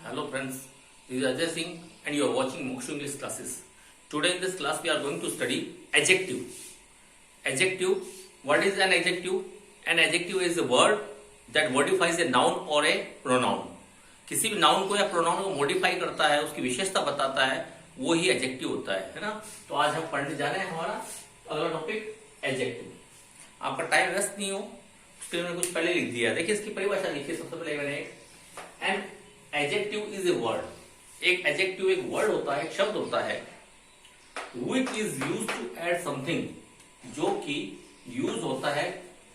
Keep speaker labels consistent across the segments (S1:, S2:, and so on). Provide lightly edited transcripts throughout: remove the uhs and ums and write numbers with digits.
S1: Hello friends, this is Ajay Singh and you are watching Mokshu English classes. Today in this class we are going to study adjective. Adjective, what is an adjective? An adjective is a word that modifies a noun or a pronoun. किसी भी noun को या pronoun को modify करता है, उसकी विशेषता बताता है, वो ही एडजेक्टिव होता है ना। तो आज हम पढ़ने जा रहे हैं हमारा अगला टॉपिक एडजेक्टिव। आपका टाइम वेस्ट नहीं हो उसके लिए मैंने कुछ पहले लिख दिया। देखिए इसकी परिभाषा लिखिए। सबसे पहले मैंने an adjective is a word. एक एडजेक्टिव एक वर्ड होता है, एक शब्द होता है which is use to add something, जो कि यूज होता है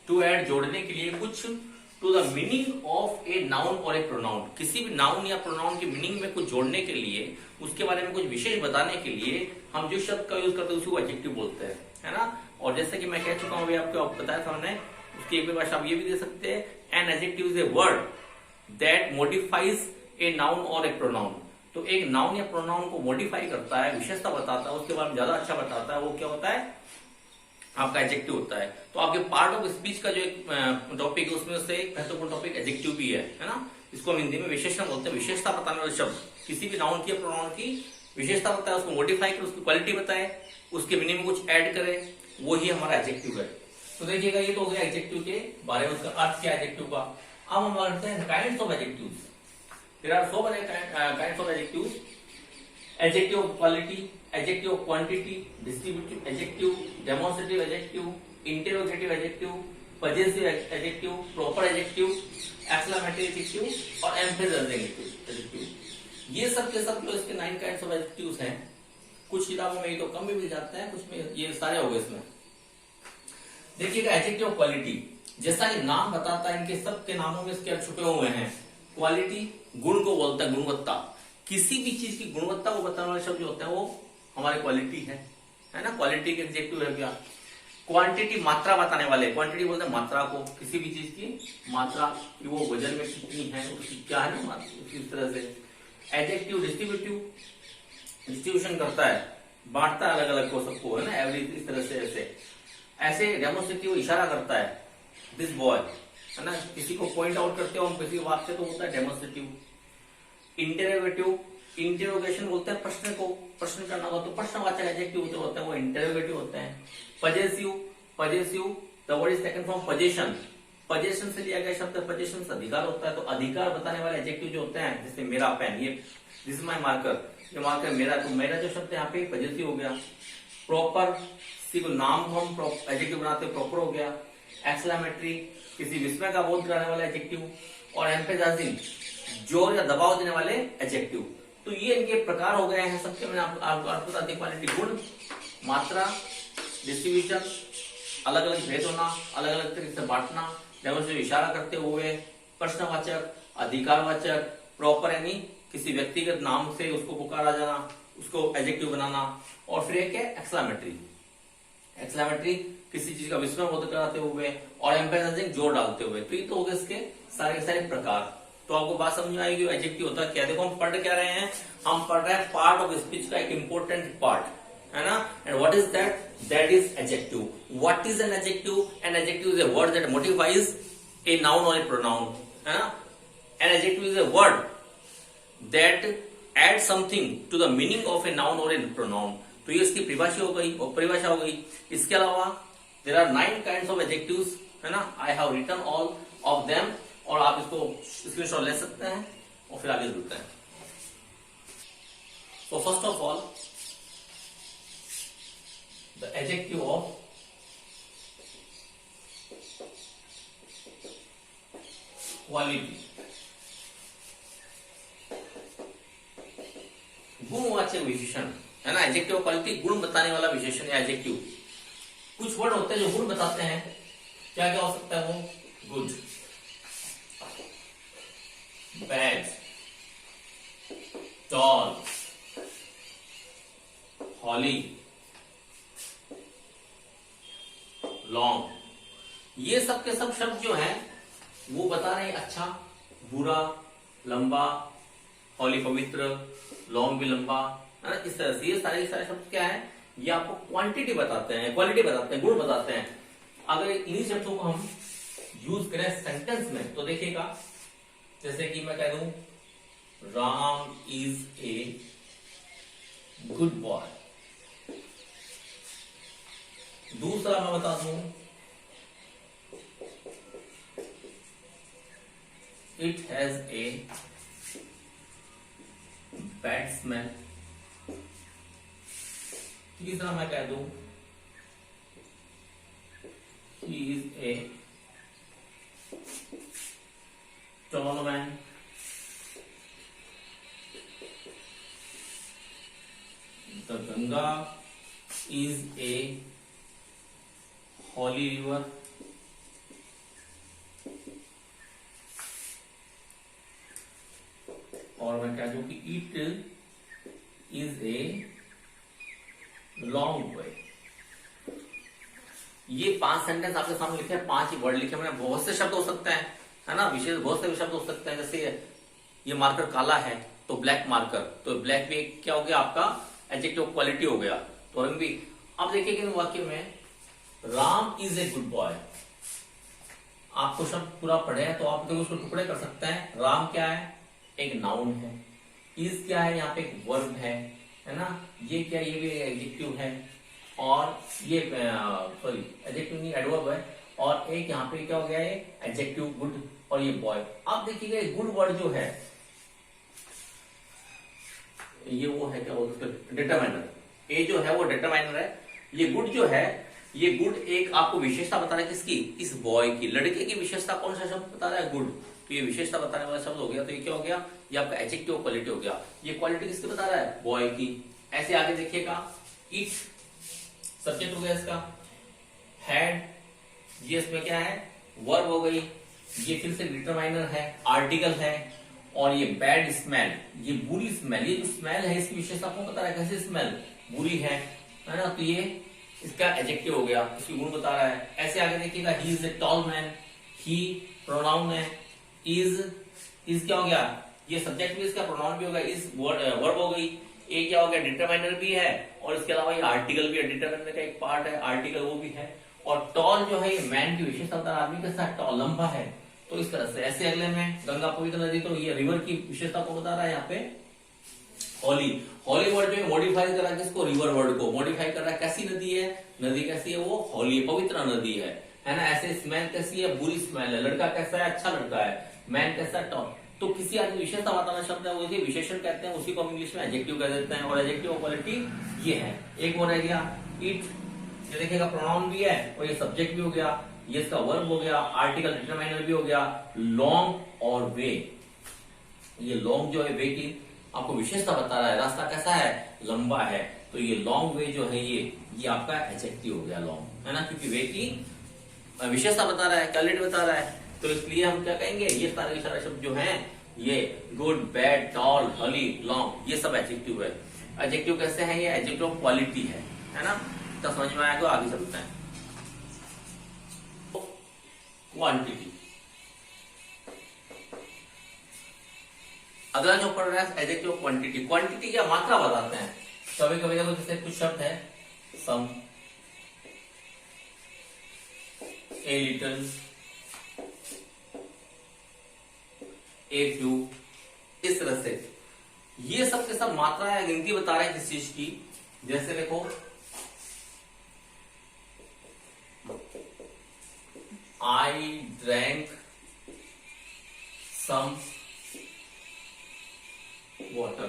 S1: टू ऐड जोड़ने के लिए कुछ, to the meaning of a noun और ए प्रोनाउन। किसी भी नाउन या प्रोनाउन की मीनिंग में कुछ जोड़ने के लिए, उसके बारे में कुछ विशेष बताने के लिए हम जिस शब्द का यूज करते हैं उसी को एडजेक्टिव बोलते हैं, है ना। और जैसे कि मैं कह चुका हूं, आपको बताया था मैंने, उसकी एक भाषा आप ये भी दे सकते हैं, N adjective is a word that modifies a noun और ए प्रोनाउन। तो एक नाउन या प्रोनाउन को मॉडिफाई करता है, विशेषता बताता है, उसके बारे में ज्यादा अच्छा बताता है, वो क्या होता है, आपका एडजेक्टिव होता है। तो आपके पार्ट ऑफ स्पीच का जो एक टॉपिक है उसमें से एक महत्वपूर्ण टॉपिक एडजेक्टिव भी है ना। इसको हम हिंदी में विशेषण बोलते हैं। विशेषता बताने वाले शब्द, किसी भी नाउन की या प्रोनाउन की विशेषता बताए, उसको मॉडिफाई करे, उसकी क्वालिटी बताए, उसके मीनिंग में कुछ ऐड करे, वो ही हमारा एडजेक्टिव है। तो देखिएगा, ये तो हो गया एडजेक्टिव के बारे में, उसका अर्थ क्या एडजेक्टिव का। अब हम बढ़ते हैं kinds of adjectives. There are so many kinds of adjectives. Adjective of quality, adjective of quantity, distributive adjective, demonstrative adjective, interrogative adjective, possessive adjective, proper adjective, exclamatory adjective और emphasizing adjective। ये सब के सब जो इसके 9 kinds of adjectives हैं। कुछ किताबों में ये तो कम भी मिल जाते हैं, कुछ में ये सारे हो गए इसमें। देखिएगा एडजेक्टिव ऑफ क्वालिटी, जैसा कि नाम बताता है, इनके सब के नामों में इसके छुपे हुए हैं। क्वालिटी गुण को बोलता है, गुणवत्ता। किसी भी चीज की गुणवत्ता को बताने वाले शब्द जो होते हैं वो हमारी क्वालिटी है ना। क्वालिटी के एडजेक्टिव है क्या। क्वांटिटी मात्रा बताने वाले, क्वांटिटी बोलते हैं मात्रा को, किसी भी चीज की मात्रा कि वो वजन में कितनी है, उसकी क्या है ना, इस तरह से। एडजेक्टिव डिस्ट्रीब्यूटिव, डिस्ट्रीब्यूशन करता है, बांटता है अलग अलग को सबको, है ना, एवरेज, इस तरह से। ऐसे डेमोन्स्ट्रेटिव इशारा करता है, दिस बॉय, है ना, किसी को पॉइंट आउट करते हो हम किसी वाक्य से, तो होता है डेमोन्स्ट्रेटिव। इंटरोगेटिव, इंटरोगेशन बोलते हैं प्रश्न को, प्रश्न करना हो तो प्रश्नवाचक एडजेक्टिव होते हैं, वो इंटरोगेटिव होते हैं। Possessive, possessive the word is taken from position, position से लिया गया शब्द, पोजीशन से अधिकार होता है। तो अधिकार बताने वाले एडजेक्टिव जो होते हैं, जैसे मेरा पेन, ये दिस इज माय मार्कर, ये मार्कर मेरा, तो मेरा जो शब्द है यहाँ पे पजेसिव हो गया। प्रॉपर, किसी को नाम को हम एडजेक्टिव बनाते हैं, प्रॉपर हो गया। एक्सक्लेमेटरी, किसी विस्मय का बोध कराने वाला एडजेक्टिव। और एम्फेसाइजिंग, जोर या दबाव देने वाले एडजेक्टिव। तो ये इनके प्रकार हो गए हैं सबके। मैंने आपको बता दी, क्वालिटी गुण, मात्रा, डिस्ट्रीब्यूशन, अलग अलग भेद होना, अलग अलग तरीके से बांटना, डेमोन्स्ट्रेटिव इशारा करते हुए, प्रश्नवाचक, अधिकारवाचक, प्रॉपर यानी किसी व्यक्तिगत नाम से उसको पुकारा जाना, उसको एडजेक्टिव बनाना। और फिर एक है एक्सक्लेमेटरी, एक्सक्लेमेटरी किसी चीज का विस्मय बोध कराते हुए, और एम्फेसाइजिंग जोर डालते हुए। तो ये तो हो गए इसके सारे प्रकार। तो आपको बात समझ में आएगी एडजेक्टिव होता है क्या। देखो हम पढ़ क्या रहे हैं, हम पढ़ रहे हैं पार्ट ऑफ स्पीच का एक इंपॉर्टेंट पार्ट, है ना। And what is that, that is adjective. What is an adjective, an adjective is a word that modifies a noun और ए प्रोनाउन, है ना। An adjective is a word that add something to the meaning of a noun और a pronoun. तो ये इसकी परिभाषा हो गई। इसके अलावा there are 9 kinds of adjectives, है ना। I have written all of them, और आप इसको स्क्रीनशॉट ले सकते हैं और फिर आगे जुड़ते हैं। तो first of all the adjective of quality, गुणवाचक विशेषण, है ना। एडजेक्टिव ऑफ क्वालिटी गुण बताने वाला विशेषण या एडजेक्टिव। कुछ वर्ड होते हैं जो गुण बताते हैं, क्या क्या हो सकता है वो, good, bad, tall, holly, long। ये सब के सब शब्द जो हैं वो बता रहे हैं अच्छा, बुरा, लंबा, हॉली पवित्र, लॉन्ग भी लंबा, है ना। इस तरह से ये सारे शब्द क्या है, ये आपको क्वांटिटी बताते हैं, क्वालिटी बताते हैं, गुण बताते हैं। अगर इन्हीं शब्दों को हम यूज करें सेंटेंस में, तो देखिएगा, जैसे कि मैं कह दूं Ram is a good boy. दूसरा मैं बता दूं, it has a bad smell. तीसरा मैं कह दूं, he is a tall man. The Ganga is a Holi river. और मैं कह दूं कि it is a long way. ये 5 सेंटेंस आपके सामने लिखे हैं, 5 ही वर्ड लिखे मैंने। बहुत से शब्द हो सकते हैं, है ना, विशेष बहुत से शब्द हो सकते हैं। जैसे ये मार्कर काला है तो ब्लैक मार्कर, तो ब्लैक भी क्या हो गया आपका एडजेक्टिव क्वालिटी हो गया। तो रंग भी। अब देखिए कि वाक्य में Ram is a good boy, आपको शब्द पूरा पढ़े हैं तो आप तो उसको टुकड़े कर सकते हैं। राम क्या है, एक नाउन है। इज क्या है, यहाँ पे एक वर्ब है ना। ये क्या, ये भी एडजेक्टिव है। और ये सॉरी एडजेक्टिव नहीं, एडवर्ब है। और एक यहाँ पे क्या हो गया, ये एडजेक्टिव गुड। और ये बॉय। अब देखिएगा गुड वर्ड जो है, ये वो है क्या बोलते हैं, डिटरमाइनर। ए जो है वो डिटरमाइनर है। ये गुड जो है, ये गुड एक आपको विशेषता बता रहा है किसकी, इस बॉय की, लड़के की विशेषता। कौन सा शब्द बता रहा है, गुड। तो ये विशेषता बताने वाला शब्द हो गया। तो ये क्या हो गया, ये आपका एडजेक्टिव क्वालिटी हो गया। ये क्वालिटी किसकी बता रहा है, बॉय की। ऐसे आगे देखिएगा, इट सब्जेक्ट हो गया इसका। हैड, ये इसमें क्या है, वर्ब हो गई। ये फिर से डिटरमाइनर है, आर्टिकल है। और ये बैड स्मेल, ये बुरी स्मेल। ये जो स्मेल है इसकी विशेषता आपको बता रहा है, कैसे स्मेल बुरी है ना। तो ये इसका एडजेक्टिव हो गया, इसकी गुण बता रहा है। ऐसे आगे देखिएगा, he is a tall man. He pronoun है। इज क्या हो गया, ये सब्जेक्ट भी इसका, प्रोनाउन भी होगा। इज वर्ब हो गई। ए क्या हो गया, डिटरमाइनर भी है। और इसके अलावा ये आर्टिकल भी है, डिटरमाइनर का एक पार्ट है, आर्टिकल वो भी है। और टॉल जो है, ये मैन की विशेषता बता रहा है, आदमी के साथ टॉल लंबा है। तो इस तरह से। ऐसे अगले में गंगा पवित्र नदी, तो ये रिवर की विशेषता को बता रहा है यहाँ पे। होली, होली वर्ड जो है मॉडिफाई कर रहा है किसको, रिवर वर्ड को मॉडिफाई कर रहा है। कैसी नदी है, नदी कैसी है, वो होली, पवित्र नदी है ना। ऐसे स्मेल कैसी है, बुरी स्मेल है। लड़का कैसा है, अच्छा लड़का है। मैन कैसा है, टॉप। तो किसी आदमी विशेषता बताना शब्द है, उसे विशेषण कहते हैं। उसी को हम इंग्लिश में एडजेक्टिव कह देते हैं। और एडजेक्टिव क्वालिटी ये है। एक वो रह गया इट, ये देखिएगा प्रोनाउन भी है और ये सब्जेक्ट भी हो गया। ये इसका वर्ब हो गया, आर्टिकल डिटरमाइनर भी हो गया। लॉन्ग और वे, ये लॉन्ग जो है वे की आपको विशेषता बता रहा है। रास्ता कैसा है, लंबा है। तो ये लॉन्ग वे जो है, ये आपका एडजेक्टिव हो गया लॉन्ग, है ना, क्योंकि वे की विशेषता बता रहा है, क्वालिटी बता रहा है। तो इसलिए हम क्या कहेंगे, ये सारे शब्द जो हैं, ये गुड, बैड, टॉल, हॉली, लॉन्ग, ये सब एडजेक्टिव है। एडजेक्टिव कैसे है, ये एडजेक्टिव क्वालिटी है ना। तो समझ में आएगा, आगे चलते हैं। क्वांटिटी, अगला जो पढ़ रहा है एडजेक्टिव क्वांटिटी। क्वांटिटी क्या, मात्रा बताते हैं। कभी कभी देखो, जैसे कुछ शब्द है, सम, ए लिटिल, ए फ्यू, इस तरह से ये सब के सब मात्रा या गिनती बता रहे हैं किस चीज की। जैसे देखो, I drank some water.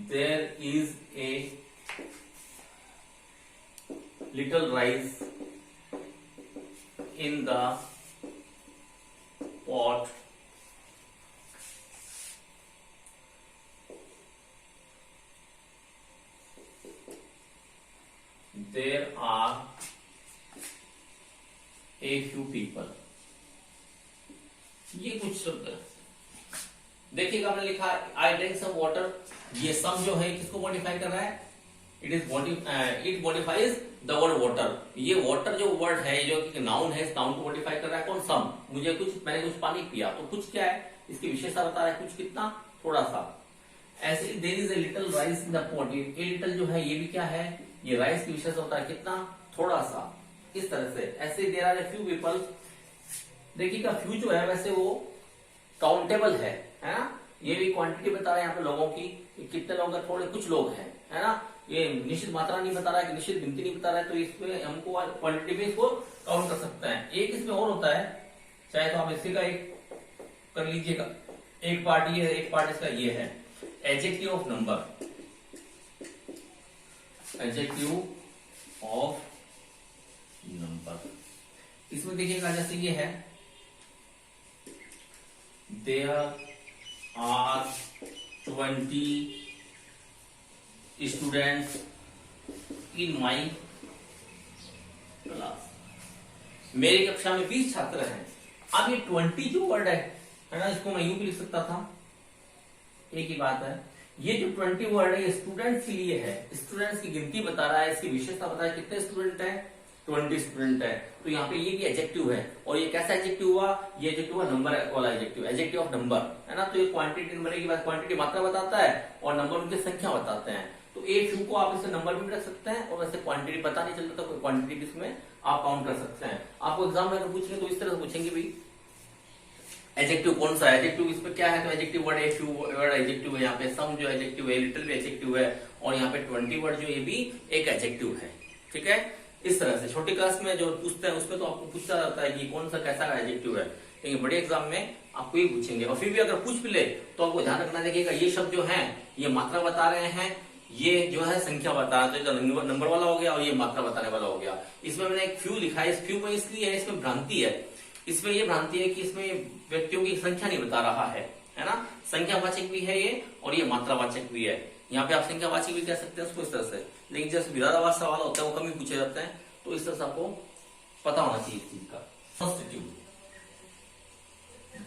S1: There is a little rice in the pot. There are a few people. ये कुछ शब्द है। देखिएगा, हमने लिखा आई ड्रिंक सम वाटर। ये सम जो है किसको मॉडिफाई कर रहा है, it modifies the word water. ये वाटर जो वर्ड है, जो कि नाउन है, इस नाउन को मॉडिफाई कर रहा है कौन, सम। मैंने कुछ पानी पिया, तो कुछ क्या है, इसकी विशेषता बता रहा है, कुछ कितना, थोड़ा सा। ऐसे ही there is a little rice in the pot. A little जो है, ये भी क्या है, ये राइस की विशेषता होता है, कितना, थोड़ा सा। इस तरह से। ऐसे there are a few people, देखिएगा फ्यू जो है वैसे वो काउंटेबल है ना, ये भी क्वांटिटी बता रहा है यहाँ पे लोगों की, कितने लोग हैं, थोड़े कुछ लोग हैं, है ना, ये निश्चित मात्रा नहीं बता रहा है कि निश्चित गिनती नहीं बता रहा है, तो इसमें हमको क्वांटिटी में इसको काउंट कर सकते हैं। एक इसमें और होता है, चाहे तो आप इसी का एक कर लीजिएगा, एक पार्ट ये है, एक पार्ट इसका ये है, adjective of number, adjective of number. इसमें देखिएगा जैसे ये है, there are 20 students in my class, मेरी कक्षा में 20 छात्र हैं। अब ये 20 जो वर्ड है ना, इसको मैं यूं भी लिख सकता था, एक ही बात है। ये जो 20 वर्ड है ये स्टूडेंट्स के लिए है, स्टूडेंट्स की गिनती बता रहा है, इसकी विशेषता बता रहा है, कितने स्टूडेंट है, 20 स्टूडेंट है। तो यहाँ पे ये भी एडजेक्टिव है, और ये कैसा एडजेक्टिव हुआ, ये एडजेक्टिव हुआ नंबर वाला एडजेक्टिव, एडजेक्टिव ऑफ नंबर, है ना। तो ये क्वांटिटी नंबर की बात, क्वांटिटी मात्रा बताता है और नंबर उनकी संख्या बताते हैं। तो एक फ्यू को आप इसे नंबर भी रख सकते हैं, और वैसे क्वांटिटी पता नहीं चलता तो क्वांटिटी भी इसमें आप काउंट कर सकते हैं। आपको एग्जाम में अगर पूछेंगे तो इस तरह से पूछेंगे भी एडजेक्टिव कौन सा है, एडजेक्टिव इसमें क्या है, तो एडजेक्टिव वर्ड है, फ्यू वर्ड एडजेक्टिव है, यहाँ पे सम जो एडजेक्टिव है, लिटिल भी एडजेक्टिव है, और यहाँ पे 20 वर्ड जो ये भी एक एडजेक्टिव है। ठीक है, इस तरह से छोटी क्लास में जो पूछते हैं उसमें तो आपको पूछता रहता है कि कौन सा कैसा एडजेक्टिव है, लेकिन बड़े एग्जाम में आपको ये पूछेंगे। और फिर भी अगर पूछ भी ले तो आपको ध्यान रखना, देखिएगा ये शब्द जो है ये मात्रा बता रहे हैं, ये जो है संख्या बता रहा है, तो नंबर वाला हो गया, और ये मात्रा बताने वाला हो गया। इसमें मैंने एक फ्यू लिखा है, इस फ्यू में इसलिए है, इसमें भ्रांति है, इसमें ये भ्रांति है कि इसमें व्यक्तियों की संख्या नहीं बता रहा है ना, संख्यावाचक भी है ये और ये मात्रावाचक भी है। यहाँ पे आप संख्यावाचक भी कह सकते हैं उसको इस तरह से, लेकिन जैसे विरोधाभास सवाल होता है वो कम ही पूछे जाते हैं, तो इस तरह से आपको पता होना चाहिए इस चीज का। Demonstrative,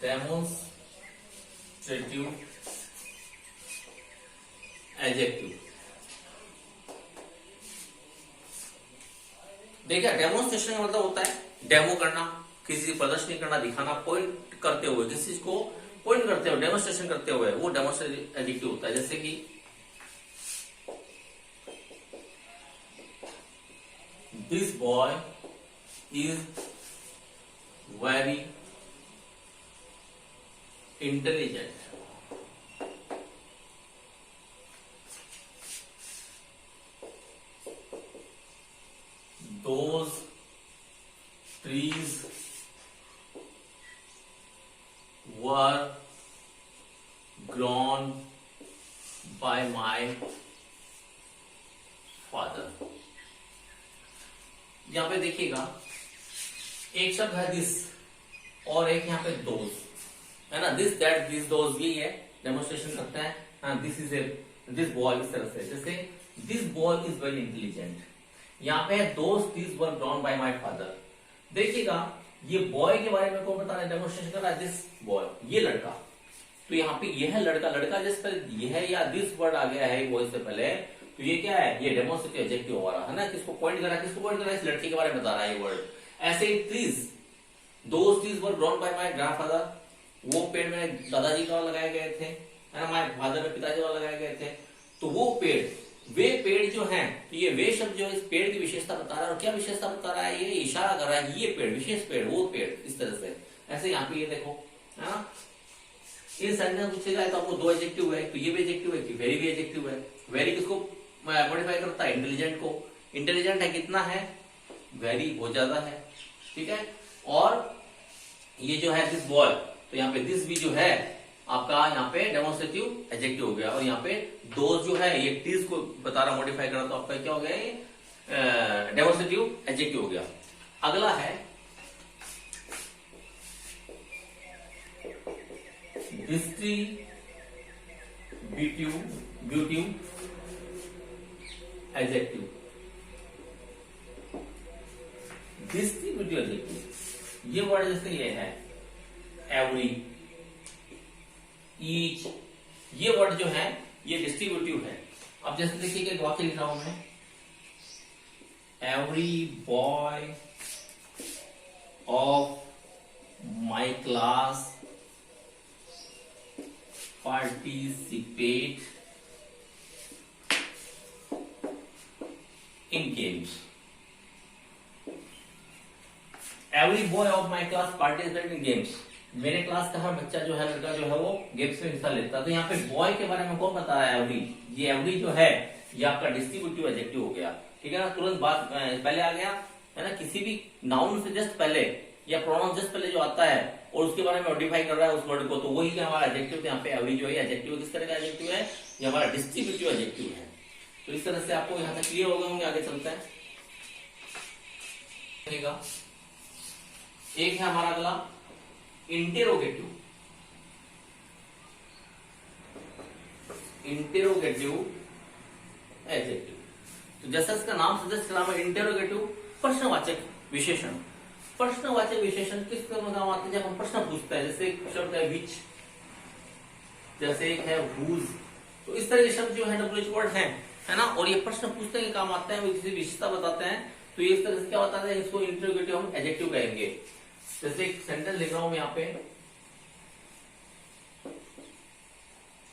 S1: demonstrative adjective. देखिए डेमोन्स्ट्रेशन का मतलब होता है डेमो करना, किसी प्रदर्शनी करना, दिखाना, पॉइंट करते हुए, किसी चीज को पॉइंट करते हुए, डेमोन्स्ट्रेशन करते हुए, वो डेमोन्स्ट्रेटिव एडजेक्टिव होता है। जैसे कि this boy is very intelligent, those trees were grown by my father। यहां पे देखिएगा एक शब्द है दिस और एक यहाँ पे दोज, है ना, दिस दैट दिस दोज, यही है, डेमोन्स्ट्रेशन करते हैं। This is a this boy, इस तरह से, जैसे this boy is very intelligent, यहाँ पे those trees were grown by my father. देखिएगा ये बॉय के बारे में कौन बता रहा है, डेमोन्स्ट्रेशन कर रहा है, दिस बॉय, ये लड़का, तो यहाँ पे ये है लड़का, लड़का जिस पर ये है या दिस वर्ड आ गया है बॉय से पहले, तो ये क्या है, ये डेमोन्स्ट्रेटिव एडजेक्टिव हो रहा है ना, किसको पॉइंट कर रहा है, किसको पॉइंट कर रहा है, इस लड़के के बारे में बता रहा है ये वर्ड। ऐसे ही trees, those trees were grown by my grandfather, वो पेड़ मेरे दादाजी द्वारा लगाए गए थे, है ना, माय फादर में पिताजी द्वारा लगाए गए थे। तो वो पेड़, वे पेड़ जो हैं, तो ये वे शब्द जो इस पेड़ की विशेषता बता रहा है, और क्या विशेषता बता रहा है, ये इशारा कर रहा है कि ये पेड़, विशेष पेड़, वो पेड़, इस तरह से। ऐसे यहाँ पे ये देखो, है ना, इन सेंटेंस पूछेगा तो आपको दो एडजेक्टिव है, तो ये भी एडजेक्टिव है कि वेरी भी एडजेक्टिव है। वेरी किसको मॉडिफाई करता है, इंटेलिजेंट को, इंटेलिजेंट है कितना है, वेरी बहुत ज्यादा है, ठीक है। और ये जो है दिस बॉय, तो यहाँ पे दिस भी जो है आपका यहाँ पे डेमोन्स्ट्रेटिव एडजेक्टिव हो गया, और यहाँ पे दोज जो है ये टीज को बता रहा, मॉडिफाई कर रहा, तो आपका क्या हो गया, डेमोन्स्ट्रेटिव एडजेक्टिव हो गया। अगला है डिस्ट्रीब्यूटिव एडजेक्टिव। डिस्ट्रीब्यूटिव एडजेक्टिव, ये वर्ड जैसे ये है एवरी, ईच, ये वर्ड जो है ये डिस्ट्रीब्यूटिव है। अब जैसे देखिए एक वाक्य लिख रहा हूं मैं, every boy of my class participate in games। Every boy of my class participate in games, मेरे क्लास का हर बच्चा जो है, लड़का जो है वो गेम्स में हिस्सा लेता है। तो यहाँ पे बॉय के बारे में कौन बता रहा है? एवरी। ये एवरी जो है ये आपका डिस्ट्रीब्यूटिव एडजेक्टिव हो गया, ठीक है ना, तुरंत बात पहले आ गया है ना। किसी भी नाउन से जस्ट पहले या प्रोनाउन जस्ट पहले जो आता है और उसके बारे में मॉडिफाई कर रहा है उस वर्ड को, तो वही क्या हमारा एडजेक्टिव। यहाँ पे एवरी जो है एडजेक्टिव किस तरह का एडजेक्टिव है? ये हमारा डिस्ट्रीब्यूटिव एडजेक्टिव है। तो इस तरह से आपको यहाँ तक क्लियर हो गए होंगे, आगे चलते हैं। एक है हमारा अगला इंटेरोगेटिव। इंटेरोगेटिव एडजेक्टिव, तो जैसा इसका नाम सजेस्ट करा है, इंटेरोगेटिव प्रश्नवाचक विशेषण। प्रश्नवाचक विशेषण किस तरह में काम आते हैं? जब हम प्रश्न पूछते हैं, जैसे एक शब्द है विच, जैसे एक है हुज, तो इस तरह के शब्द जो है डब्ल्यूएच वर्ड है ना, और ये प्रश्न पूछने के काम आते हैं, वो किसी विशेषता बताते हैं। तो ये इस तरह से क्या बताता है? इसको इंटेरोगेटिव हम एडजेक्टिव कहेंगे। जैसे एक सेंटेंस लिख रहा हूं मैं यहाँ पे,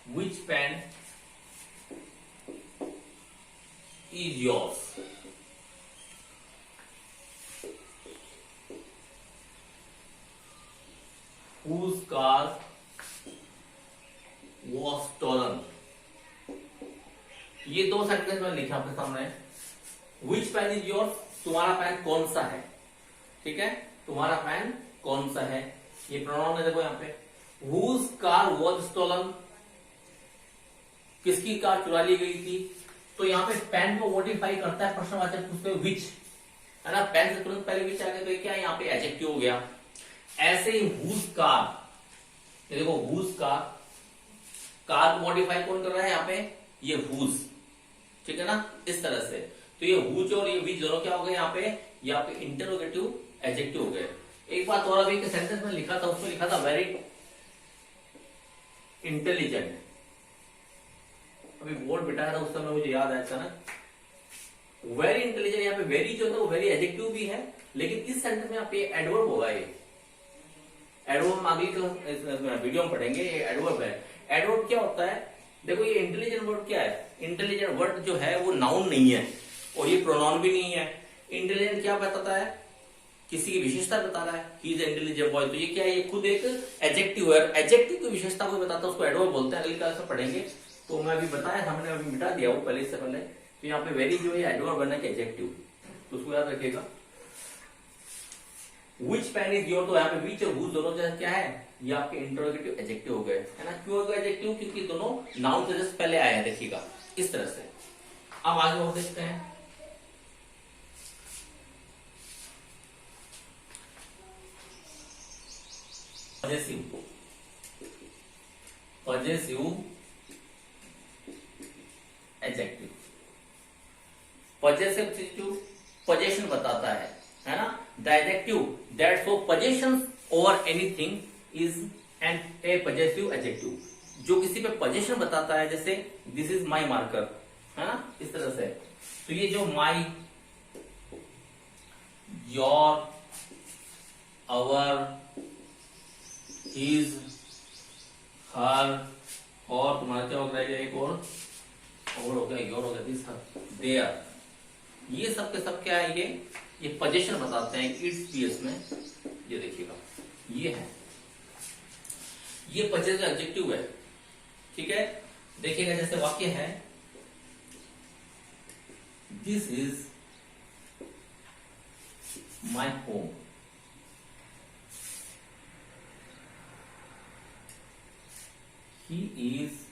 S1: which pen is yours, whose car was stolen। ये दो सेंटेंस में लिखा आपके सामने। विच पेन इज योर्स, तुम्हारा पेन कौन सा है, ठीक है, तुम्हारा पेन कौन सा है, ये प्रोनाउन है। देखो यहाँ पे whose car was stolen, किसकी कार चुरा ली गई थी। तो यहाँ पे पेन को मॉडिफाई करता है प्रश्नवाचक पूछते हुए विच, है ना, पेन से तुरंत पहले विच आ गया, तो क्या यहाँ पे एडजेक्टिव हो गया। ऐसे ही whose car, ये देखो whose कार को मॉडिफाई कौन कर रहा है यहाँ पे? ये whose, ठीक है ना, इस तरह से। तो ये whose और ये which दोनों क्या हो गए यहाँ पे? ये आपके इंटरोगेटिव एडजेक्टिव हो गए। एक बात और, अभी के सेंटेंस में लिखा था, उसमें लिखा था वेरी इंटेलिजेंट। अभी बोर्ड बिठाया था उस समय, मुझे याद आया अचानक। वेरी इंटेलिजेंट, यहाँ पे वेरी जो है वो वेरी एडजेक्टिव भी है, लेकिन इस सेंटेंस में यहाँ पे एडवर्ब होगा। ये एडवर्ब आगे वीडियो में पढ़ेंगे, ये एडवर्ब है। एडवर्ब क्या होता है? देखो ये इंटेलिजेंट वर्ड क्या है? इंटेलिजेंट वर्ड जो है वो नाउन नहीं है और ये प्रोनाउन भी नहीं है। इंटेलिजेंट क्या बताता है? किसी की विशेषता बता रहा है, ही इज इंटेलिजेंट बॉय। तो ये क्या है? ये खुद एक एडजेक्टिव है। एडजेक्टिव की विशेषता को बताता है, उसको एडवर्ब बोलते हैं। अगली क्लास में पढ़ेंगे। तो मैं अभी बताया, हमने अभी मिटा दिया वो पहले से पहले। तो यहाँ पे वेरी जो है एडवर्ब बनना है एडजेक्टिव, तो उसको याद रखिएगा। Which pen is your, तो यहाँ पे which और whose दोनों जो क्या है? ये आपके इंटरोगेटिव एडजेक्टिव हो गए, है ना। क्यों हो गए एडजेक्टिव? क्योंकि दोनों नाउन से जस्ट पहले आए हैं, देखिएगा इस तरह से। अब आगे और देखते हैं। Possessive, possessive adjective. Possessive possession बताता है ना। The adjective that show possession over anything is an a possessive adjective. जो किसी पे पोजेशन बताता है, जैसे दिस इज माई मार्कर, है ना, इस तरह से। तो ये जो माई, योर, आवर, हिज, हर, और तुम्हारा क्या हो गया? एक और हो गया, योर हो गया, दिस, हर, देयर। ये सब के सब क्या है? ये पोजीशन बताते हैं इट्स पीएस में। ये देखिएगा, ये है, ये पोजेसिव एडजेक्टिव है, ठीक है। देखिएगा जैसे वाक्य है, this is my home, he is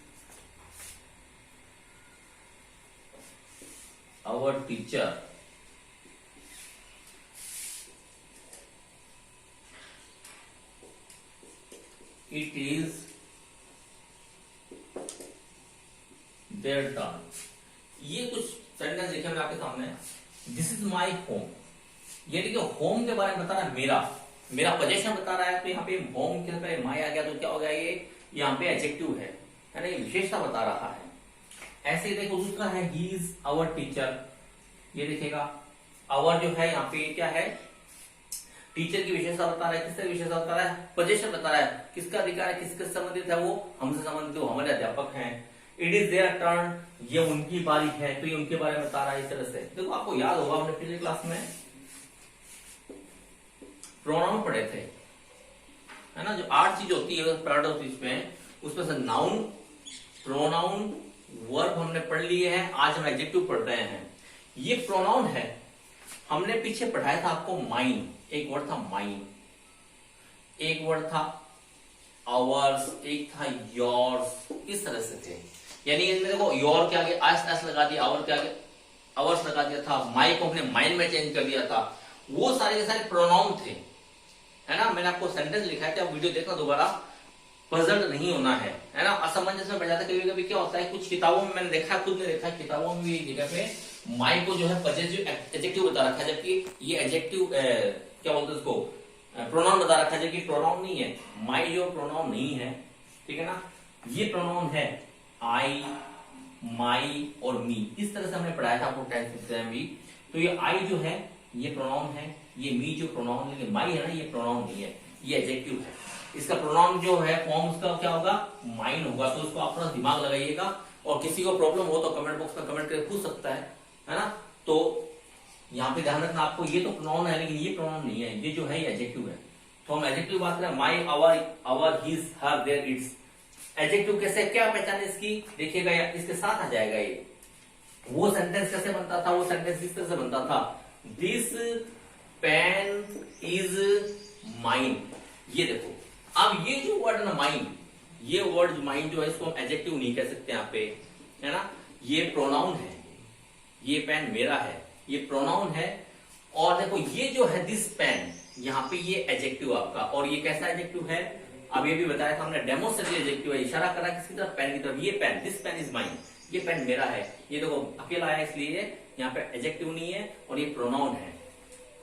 S1: our teacher, it is their turn। ये कुछ सेंटेंस लिखे मैं आपके सामने। दिस इज माई होम, ये देखिए होम के बारे में बता रहा है, मेरा पोजीशन बता रहा है। तो यहाँ पे होम के पे माई आ गया, तो क्या हो गया? ये यहाँ पे एडजेक्टिव है ना, ये विशेषता बता रहा है। ऐसे ही देखो दूसरा है, ही इज आवर टीचर। ये देखिएगा आवर जो है यहाँ पे क्या है? टीचर की विशेषता बता रहा है। किससे विशेषता बता रहा है? पोजीशन बता रहा है। किसका अधिकार है? किसके संबंधित है? वो हमसे संबंधित, वो हमारे अध्यापक हैं। इट इज देयर टर्न, ये उनकी बारी है, तो ये उनके बारे में बता रहा है। इस तरह से देखो, आपको याद होगा हमने पिछली क्लास में प्रोनाउन पढ़े थे, है ना, जो 8 चीज होती है पार्ट ऑफ स्पीच में, उसमें से नाउन, प्रोनाउन, वर्ब हमने पढ़ लिए हैं। आज हम एडजेक्टिव पढ़ रहे हैं। ये प्रोनाउन है, हमने पीछे पढ़ाया था आपको माइन, एक वर्ड था माइन, एक वर्ड था आवर्स, एक था योर्स, इस तरह से थे। यानी इसमें देखो योर के आगे एस लगा दिया, आवर के आगे आवर्स लगा दिया था, माई को हमने माइन में चेंज कर दिया था। वो सारे के सारे प्रोनाउन थे, है ना। मैंने आपको सेंटेंस लिखा है, आप वीडियो देखना दोबारा, पजल नहीं होना है ना। असमंजस में बैठ जाता है कभी कभी। क्या होता है, कुछ किताबों में मैंने देखा, खुद ने देखा, किताबों में भी एक जगह पे माई को जो है पजेसिव एडजेक्टिव बता रखा है, जबकि ये एडजेक्टिव क्या बोलते हैं उसको, प्रोनाउन बता रखा है, जबकि प्रोनाउन नहीं है। माई जो प्रोनाउन नहीं है, ठीक है ना, ये प्रोनाउन है आई, माई और मी। इस तरह से हमने पढ़ाया था आपको 10th में भी। तो ये आई जो है ये प्रोनाउन है, ये मी जो प्रोनाउन है, माई है ना, ये प्रोनाउन नहीं है, ये एडजेक्टिव है। इसका प्रोनाउन जो है फॉर्म उसका क्या होगा, माइन होगा। तो उसको अपना दिमाग लगाइएगा, और किसी को प्रॉब्लम हो तो कमेंट बॉक्स में कमेंट करके पूछ सकता है ना। तो यहाँ पे ध्यान रखना आपको, ये तो प्रोनाउन है लेकिन ये प्रोनाउन नहीं है, ये जो है ये एडजेक्टिव है। तो हम एडजेक्टिव बात करें, my, our, his, her, their, its. Adjective कैसे, क्या पहचान इसकी, देखिएगा इसके साथ आ जाएगा ये। वो सेंटेंस कैसे बनता था, वो सेंटेंस इस तरह से बनता था, दिस पेन इज माइन। ये देखो, अब ये जो वर्ड ना माइन, ये वर्ड माइन जो है इसको हम एडजेक्टिव नहीं कह सकते यहाँ पे, है ना। ये प्रोनाउन है, ये पेन मेरा है, ये प्रोनाउन है। और देखो ये जो है दिस पेन, यहाँ पे ये एडजेक्टिव आपका, और ये कैसा एडजेक्टिव है, अब ये भी बताया था हमने, डेमोस्ट्रेटिव एडजेक्टिव है, इशारा करा किसकी तरफ, पेन की तरफ। ये pen, this pen is mine, ये पेन मेरा है। ये देखो अकेला है इसलिए यहाँ पे एडजेक्टिव नहीं है, और ये प्रोनाउन है।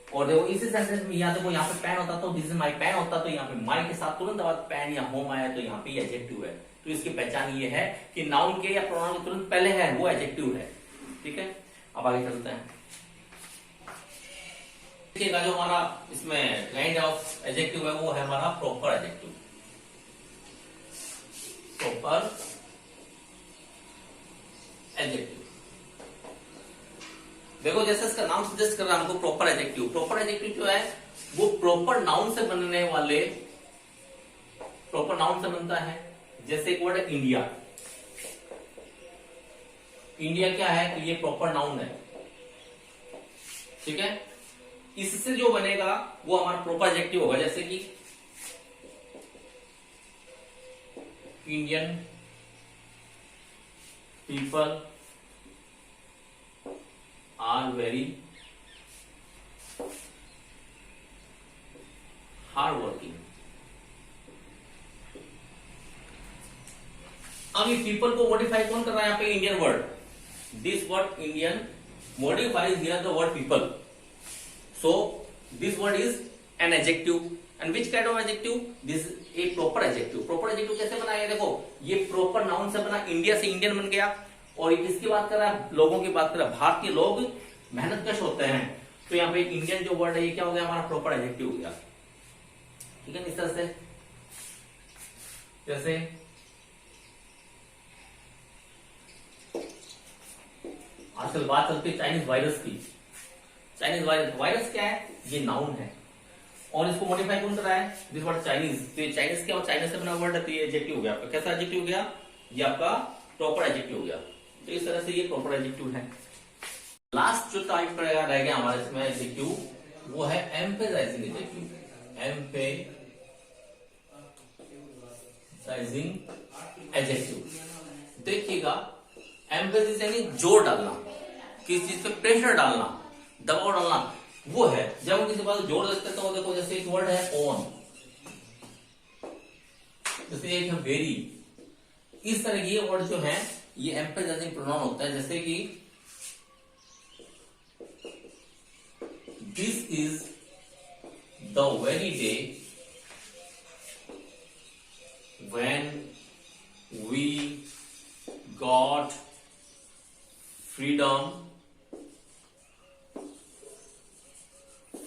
S1: और देखो इसी सेंटेंस में यहाँ देखो, यहाँ पे पेन होता तो दिस इज माई पेन होता, तो यहाँ पे माई के साथ तुरंत बाद पेन या होम आया, तो यहाँ पे एडजेक्टिव है। तो इसकी पहचान ये है कि नाउन के या प्रोनाउन के तुरंत पहले है वो एडजेक्टिव है, ठीक है। अब आगे चलते हैं, देखिएगा जो हमारा इसमें काइंड ऑफ एडजेक्टिव है वो है हमारा प्रॉपर एडजेक्टिव। प्रॉपर एडजेक्टिव, देखो जैसे इसका नाम सजेस्ट कर रहा है हमको प्रॉपर एडजेक्टिव। प्रॉपर एडजेक्टिव जो है वो प्रॉपर नाउन से बनने वाले, प्रॉपर नाउन से बनता है। जैसे एक वर्ड है इंडिया, इंडिया क्या है, तो ये प्रॉपर नाउन है, ठीक है। इससे जो बनेगा वो हमारा प्रॉपर एडजेक्टिव होगा। जैसे कि Indian people are very hard working. अब ये पीपल को मॉडिफाई कौन कर रहा है यहाँ पे, Indian word, this word Indian modifies here the word people, so this word is an adjective, and which kind of adjective, this is a proper adjective। proper adjective कैसे बना है, देखो ये proper noun से बना, इंडिया से Indian बन गया। और ये किसकी बात कर रहा है, लोगों की बात कर रहा है। भारतीय लोग मेहनतकश होते हैं, तो यहाँ पे इंडियन जो वर्ड है ये क्या हो गया, हमारा प्रॉपर एडजेक्टिव हो गया, ठीक है। इस तरह से जैसे आजकल बात चलती है चाइनीज वायरस की। चाइनीज वायरस, वायरस क्या है, ये नाउन है, और इसको मॉडिफाई कौन कर रहा है, दिस वर्ड चाइनीज। तो ये चाइनीज क्या, चाइनीज से बना वर्ड है, तो ये एडजेक्टिव हो गया आपका। कैसा एडजेक्टिव हो गया, ये आपका प्रॉपर एडजेक्टिव हो गया। तो इस तरह से ये प्रॉपर एडजेक्टिव है। लास्ट जो टाइप का रह गया हमारे इसमें एडजेक्टिव, वो है एम्फेसाइजिंग एडजेक्टिव। एम्फेसाइजिंग एडजेक्टिव, देखिएगा एम्फेसिस यानी जोर डालना, किसी चीज पे प्रेशर डालना, दबाव डालना, वो है। जब हम किसी बात जोर देते हैं तो देखो जैसे एक वर्ड है ऑन, जैसे एक है वेरी, इस तरह ये वर्ड जो है ये एम्फेसाइजिंग प्रोनाउन होता है। जैसे कि this is the very day when we got freedom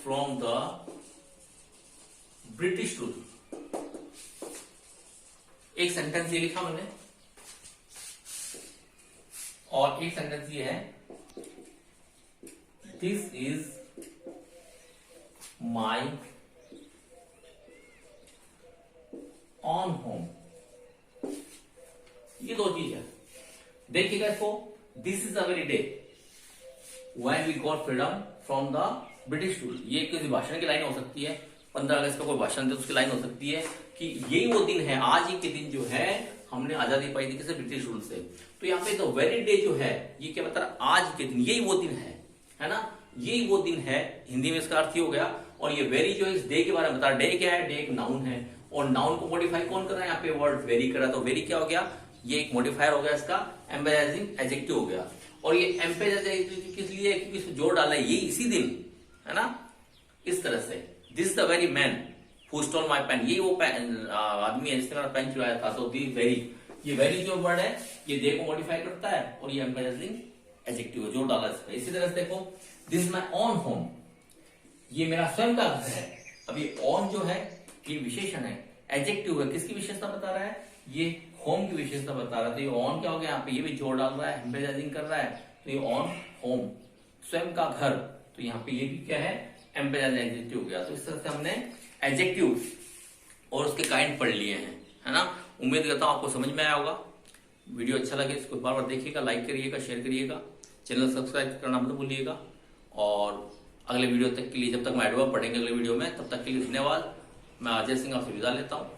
S1: from the British rule। एक सेंटेंस ये लिखा मैंने, और एक सेंटेंस ये है, this is my own home, ये दो चीज है। देखिएगा इसको, this is the very day when we got freedom from the British rule. ये किसी भाषण की लाइन हो सकती है, 15 अगस्त का कोई भाषण दे उसकी लाइन हो सकती है कि यही वो दिन है, आज ही के दिन जो है हमने आजादी पाई थी किसी ब्रिटिश रूल से। तो यहाँ पे द वेरी डे जो है ये क्या बता रहा, आज के दिन, यही वो दिन है ना, यही वो दिन है, हिंदी में इसका अर्थ ही हो गया। और ये वेरी जो इस डे के बारे में बता रहा, डे क्या है, डे एक नाउन है, और नाउन को मॉडिफाई कौन कर रहा है, यहाँ पे वर्ड वेरी कर रहा है। तो वेरी क्या हो गया, ये एक मॉडिफायर हो गया, इसका एम्फेसाइजिंग एडजेक्टिव हो गया। और ये एम्फेसाइजिंग किस लिए, क्योंकि इसमें जोर डाला है, ये इसी दिन है ना, इस तरह से। This is the very man who stole my pen, ये वो आदमी है जिसने मेरा पेन चुराया था। तो दी वेरी, ये वेरी जो वर्ड है ये डे को मॉडिफाई करता है, और ये एम्फेसाइजिंग एडजेक्टिव है, जोर डाला इसका। इसी तरह से देखो, दिस माय ओन होम, ये मेरा स्वयं का घर है। अब ये ऑन जो है ये विशेषण है, एडजेक्टिव है, किसकी विशेषता बता रहा है, ये होम की विशेषता बता रहा है। तो ये ऑन क्या हो गया, यहाँ पे ये भी जोर डाल रहा है, एम्फेसाइजिंग कर रहा है। तो ये ऑन होम, स्वयं का घर, तो यहाँ पे ये भी क्या है, एम्फेसाइजिंग एडजेक्टिव हो गया। तो इस तरह से हमने एडजेक्टिव और उसके काइंड पढ़ लिए हैं, है ना। उम्मीद करता हूं आपको समझ में आया होगा। वीडियो अच्छा लगे इसको बार बार देखिएगा, लाइक करिएगा, शेयर करिएगा, चैनल सब्सक्राइब करना मत भूलिएगा। और अगले वीडियो तक के लिए, जब तक मैं एडवर्ब पढ़ेंगे अगले वीडियो में, तब तक के लिए धन्यवाद। मैं अजय सिंह आपसे विदा लेता हूँ।